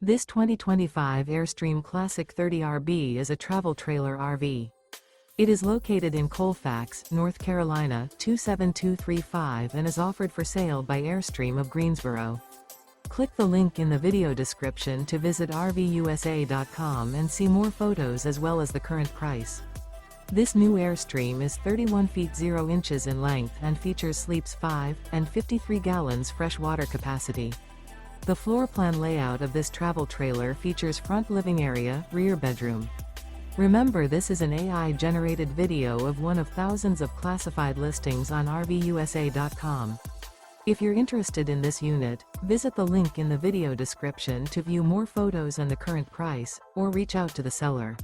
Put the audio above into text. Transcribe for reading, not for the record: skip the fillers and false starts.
This 2025 Airstream Classic 30RB is a travel trailer RV. It is located in Colfax, North Carolina 27235 and is offered for sale by Airstream of Greensboro. Click the link in the video description to visit RVUSA.com and see more photos as well as the current price. This new Airstream is 31 feet 0 inches in length and features sleeps 5 and 53 gallons fresh water capacity. The floor plan layout of this travel trailer features front living area, rear bedroom. Remember, this is an AI-generated video of one of thousands of classified listings on RVUSA.com. If you're interested in this unit, visit the link in the video description to view more photos and the current price, or reach out to the seller.